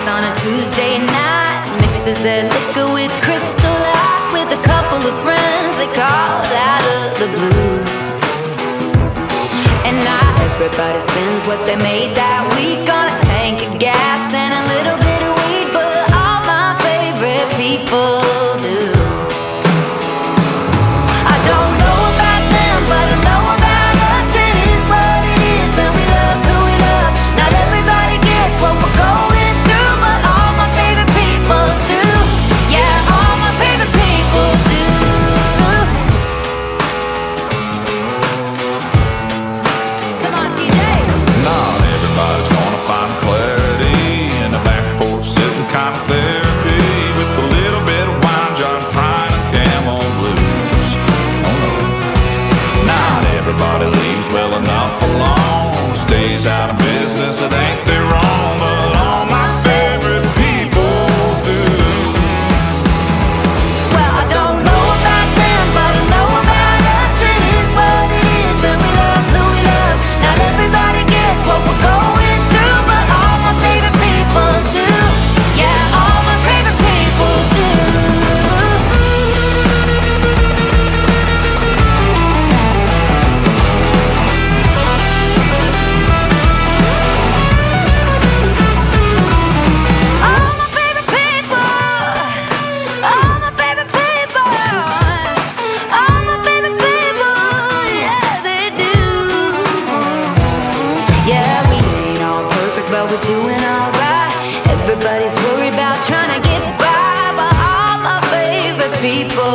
On a Tuesday night, mixes their liquor with Crystal Light with a couple of friends they call out of the blue. And now everybody spends what they made that week on a tank of gas and a little bit of weed, but all my favorite people do. I don't know about them, but I know about us. It is what it is, and we love who we love. Not everybody gets what we're going. Stays out of business, it ain't their wrong, but all my favorite people do. Well, I don't know about them, but I know about us. It is what it is, and we love who we love. Not everybody gets what we're going through, but all my favorite people do. Yeah, all my favorite people do. But we're doing alright. Everybody's worried about trying to get by, but all my favorite people